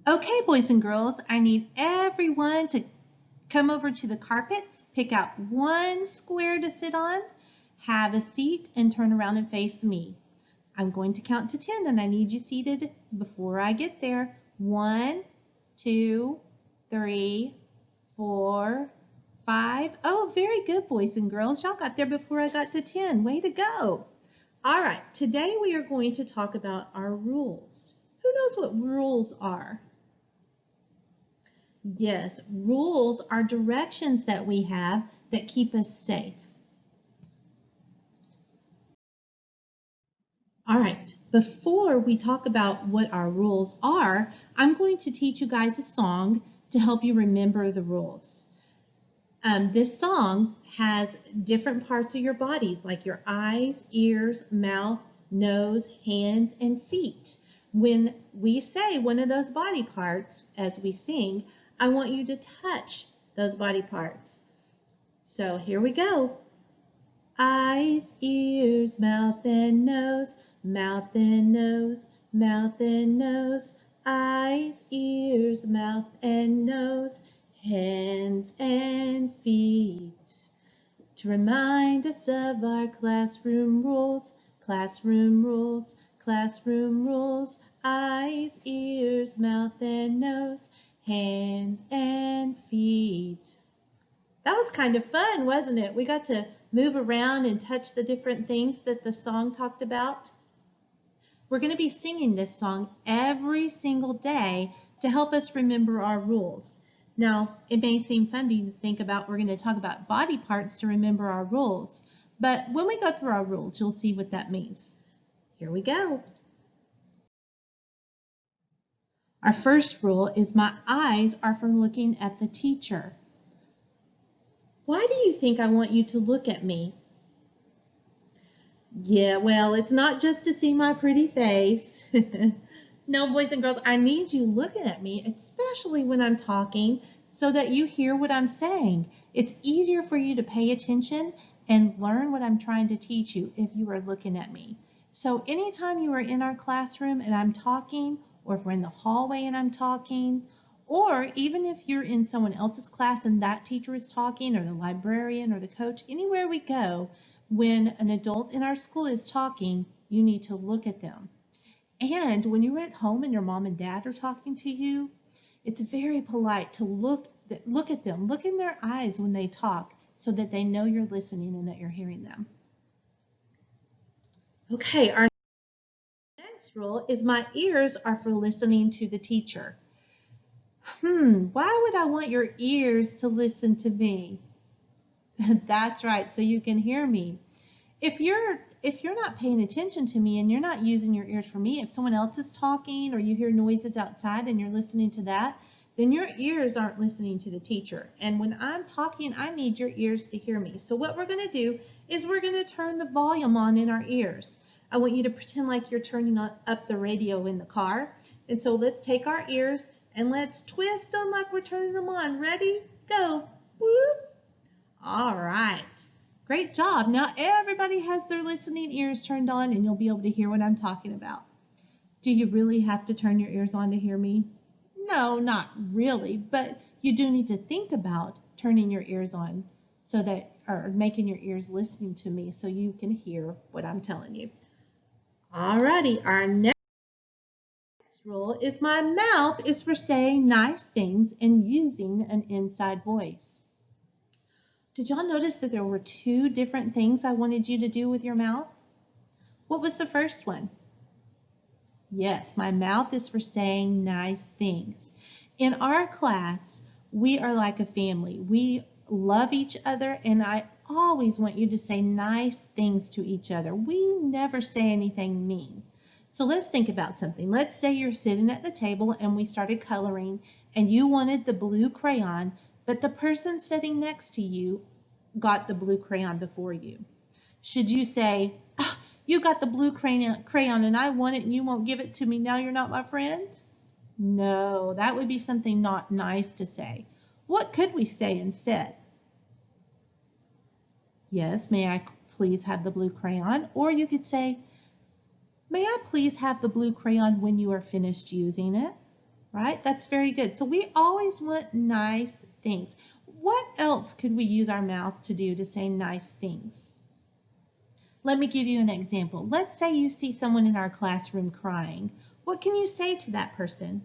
Okay, boys and girls, I need everyone to come over to the carpets, pick out one square to sit on, have a seat, and turn around and face me. I'm going to count to 10, and I need you seated before I get there. 1, 2, 3, 4, 5. Oh, very good, boys and girls. Y'all got there before I got to 10. Way to go. All right, today we are going to talk about our rules. Who knows what rules are? Yes, rules are directions that we have that keep us safe. All right, before we talk about what our rules are, I'm going to teach you guys a song to help you remember the rules. This song has different parts of your body, like your eyes, ears, mouth, nose, hands, and feet. When we say one of those body parts as we sing, I want you to touch those body parts. So here we go. Eyes, ears, mouth, and nose, mouth and nose, mouth and nose, eyes, ears, mouth, and nose, hands and feet. To remind us of our classroom rules, classroom rules, classroom rules, eyes, ears, mouth, and nose, hands and feet. That was kind of fun, wasn't it? We got to move around and touch the different things that the song talked about. We're going to be singing this song every single day to help us remember our rules. Now, it may seem funny to think about, we're going to talk about body parts to remember our rules, but when we go through our rules, you'll see what that means. Here we go. Our first rule is my eyes are for looking at the teacher. Why do you think I want you to look at me? Yeah, well, it's not just to see my pretty face. No, boys and girls, I need you looking at me, especially when I'm talking, so that you hear what I'm saying. It's easier for you to pay attention and learn what I'm trying to teach you if you are looking at me. So anytime you are in our classroom and I'm talking, or if we're in the hallway and I'm talking, or even if you're in someone else's class and that teacher is talking, or the librarian or the coach, anywhere we go, when an adult in our school is talking, you need to look at them. And when you're at home and your mom and dad are talking to you, it's very polite to look at them, look in their eyes when they talk so that they know you're listening and that you're hearing them. Okay, our next rule is my ears are for listening to the teacher. Why would I want your ears to listen to me? That's right, so you can hear me. If you're not paying attention to me and you're not using your ears for me, if someone else is talking or you hear noises outside and you're listening to that, then your ears aren't listening to the teacher. And when I'm talking, I need your ears to hear me. So what we're going to do is we're going to turn the volume on in our ears. I want you to pretend like you're turning up the radio in the car. And so let's take our ears and let's twist them like we're turning them on. Ready? Go. Whoop. All right. Great job. Now everybody has their listening ears turned on and you'll be able to hear what I'm talking about. Do you really have to turn your ears on to hear me? No, not really, but you do need to think about turning your ears on so that, or making your ears listening to me so you can hear what I'm telling you. Alrighty, our next rule is my mouth is for saying nice things and using an inside voice. Did y'all notice that there were 2 different things I wanted you to do with your mouth? What was the first one? Yes, my mouth is for saying nice things. In our class, we are like a family. We love each other, and I always want you to say nice things to each other. We never say anything mean. So let's think about something. Let's say you're sitting at the table and we started coloring and you wanted the blue crayon, but the person sitting next to you got the blue crayon before you. Should you say, oh, you got the blue crayon and I want it and you won't give it to me, now you're not my friend? No, that would be something not nice to say. What could we say instead? Yes, may I please have the blue crayon? Or you could say, may I please have the blue crayon when you are finished using it? right? That's very good. So we always want nice things. What else could we use our mouth to do to say nice things? Let me give you an example. Let's say you see someone in our classroom crying. What can you say to that person?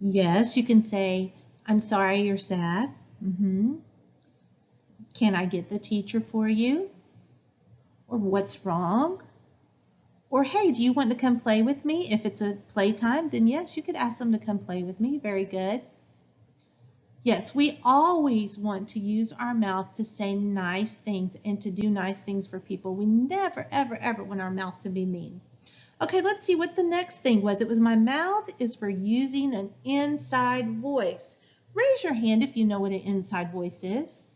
Yes, you can say, I'm sorry you're sad. Can I get the teacher for you? Or what's wrong? Or hey, do you want to come play with me? If it's a playtime, then yes, you could ask them to come play with me. Very good. Yes, we always want to use our mouth to say nice things and to do nice things for people. We never, ever, ever want our mouth to be mean. Okay, let's see what the next thing was. It was my mouth is for using an inside voice. Raise your hand if you know what an inside voice is.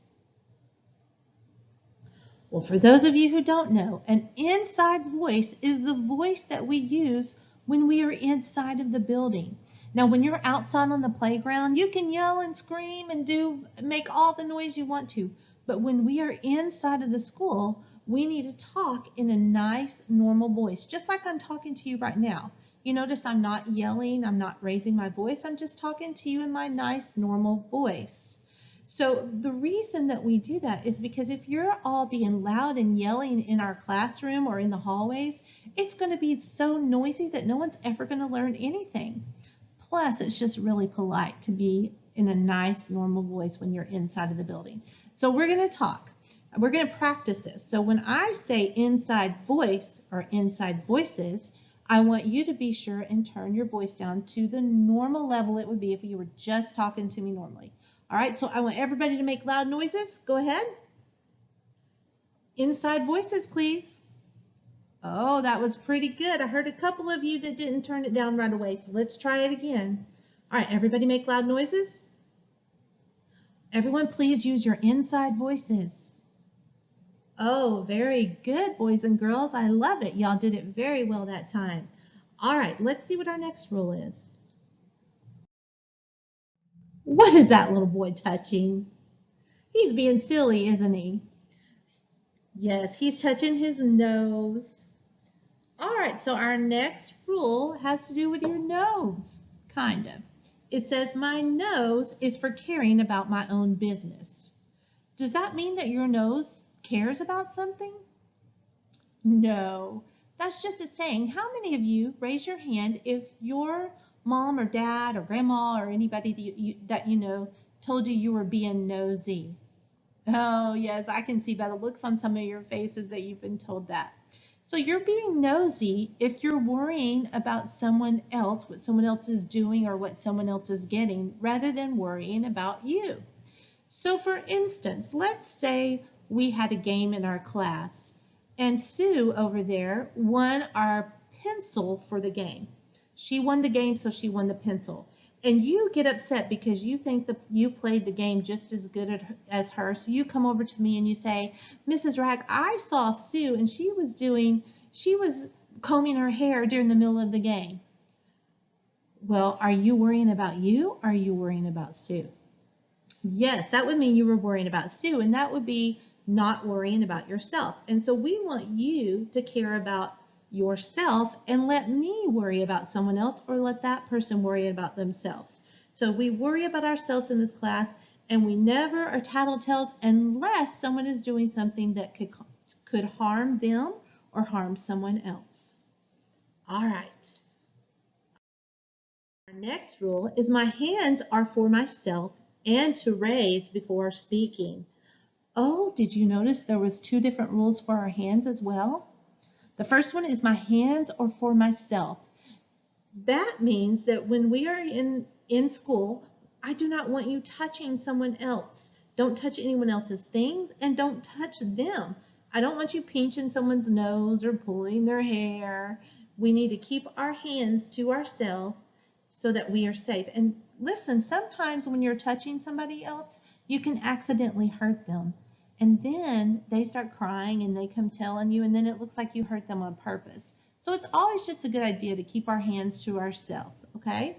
Well, for those of you who don't know, an inside voice is the voice that we use when we are inside of the building. Now, when you're outside on the playground, you can yell and scream and make all the noise you want to. But when we are inside of the school, we need to talk in a nice, normal voice, just like I'm talking to you right now. You notice I'm not yelling, I'm not raising my voice, I'm just talking to you in my nice, normal voice. So the reason that we do that is because if you're all being loud and yelling in our classroom or in the hallways, it's going to be so noisy that no one's ever going to learn anything. Plus, it's just really polite to be in a nice, normal voice when you're inside of the building. So we're going to talk. We're going to practice this. So when I say inside voice or inside voices, I want you to be sure and turn your voice down to the normal level it would be if you were just talking to me normally. All right, so I want everybody to make loud noises. Go ahead. Inside voices, please. Oh, that was pretty good. I heard a couple of you that didn't turn it down right away, so let's try it again. All right, everybody make loud noises. Everyone, please use your inside voices. Oh, very good, boys and girls. I love it. Y'all did it very well that time. All right, let's see what our next rule is. What is that little boy touching? He's being silly, isn't he? Yes, he's touching his nose. All right, so our next rule has to do with your nose, kind of. It says, my nose is for caring about my own business. Does that mean that your nose cares about something? No, that's just a saying. How many of you, raise your hand, if your mom or dad or grandma or anybody that you know told you you were being nosy? Oh, yes, I can see by the looks on some of your faces that you've been told that. So you're being nosy if you're worrying about someone else, what someone else is doing or what someone else is getting, rather than worrying about you. So for instance, let's say we had a game in our class and Sue over there won our pencil for the game. She won the game, so she won the pencil. And you get upset because you think that you played the game just as good as her. So you come over to me and you say, Mrs. Raack, I saw Sue and she was combing her hair during the middle of the game. Well, are you worrying about you or are you worrying about Sue? Yes, that would mean you were worrying about Sue, and that would be not worrying about yourself. And so we want you to care about yourself and let me worry about someone else or let that person worry about themselves. So we worry about ourselves in this class and we never are tattletales unless someone is doing something that could harm them or harm someone else. All right. Our next rule is my hands are for myself and to raise before speaking. Oh, did you notice there was two different rules for our hands as well? The first one is my hands are for myself. That means that when we are in school, I do not want you touching someone else. Don't touch anyone else's things and don't touch them. I don't want you pinching someone's nose or pulling their hair. We need to keep our hands to ourselves so that we are safe. And listen, sometimes when you're touching somebody else, you can accidentally hurt them. And then they start crying and they come telling you, and then it looks like you hurt them on purpose. So it's always just a good idea to keep our hands to ourselves, okay?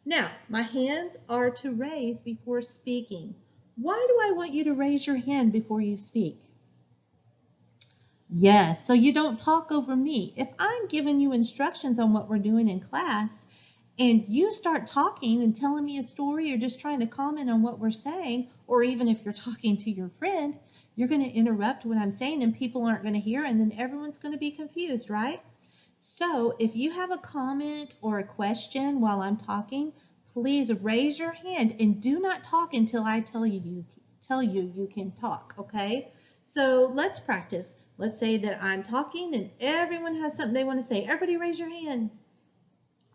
Now, my hands are to raise before speaking. Why do I want you to raise your hand before you speak? Yes, so you don't talk over me. If I'm giving you instructions on what we're doing in class, and you start talking and telling me a story or just trying to comment on what we're saying, or even if you're talking to your friend, you're going to interrupt what I'm saying and people aren't going to hear, and then everyone's going to be confused, right? So if you have a comment or a question while I'm talking, please raise your hand and do not talk until I tell you you can talk, okay? So let's practice. Let's say that I'm talking and everyone has something they want to say. Everybody raise your hand.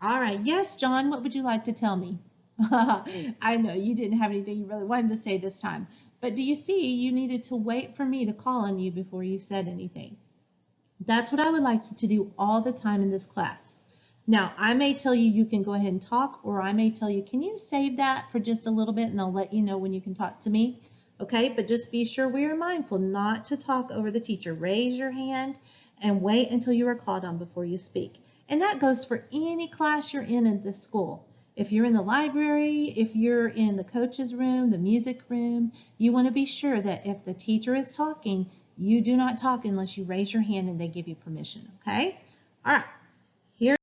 All right. Yes, John, what would you like to tell me? I know you didn't have anything you really wanted to say this time, but do you see you needed to wait for me to call on you before you said anything? That's what I would like you to do all the time in this class. Now, I may tell you you can go ahead and talk, or I may tell you, can you save that for just a little bit and I'll let you know when you can talk to me? Okay, but just be sure we are mindful not to talk over the teacher. Raise your hand and wait until you are called on before you speak. And that goes for any class you're in this school. If you're in the library, if you're in the coach's room, the music room, you want to be sure that if the teacher is talking, you do not talk unless you raise your hand and they give you permission, okay? All right, here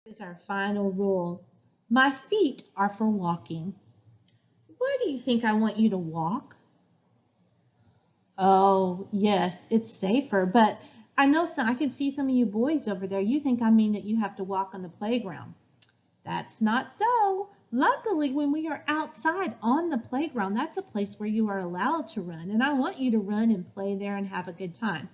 is our final rule. My feet are for walking. Why do you think I want you to walk? Oh, yes, it's safer, but I know I can see some of you boys over there. You think I mean that you have to walk on the playground. That's not so. Luckily, when we are outside on the playground, that's a place where you are allowed to run, and I want you to run and play there and have a good time.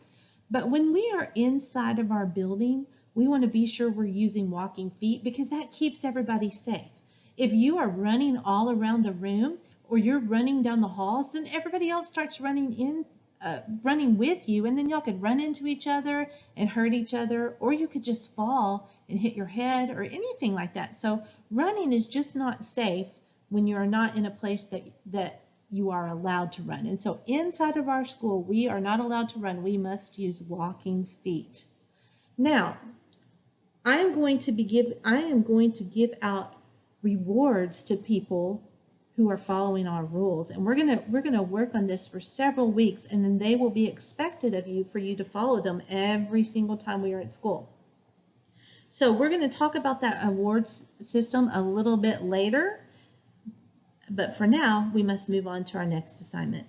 But when we are inside of our building, we want to be sure we're using walking feet because that keeps everybody safe. If you are running all around the room or you're running down the halls, then everybody else starts running with you, and then y'all could run into each other and hurt each other, or you could just fall and hit your head or anything like that. So running is just not safe when you are not in a place that you are allowed to run. And so inside of our school, we are not allowed to run. We must use walking feet. Now, I am going to give out rewards to people who are following our rules, and we're gonna work on this for several weeks, and then they will be expected of you for you to follow them every single time we are at school. So we're going to talk about that awards system a little bit later, but for now we must move on to our next assignment.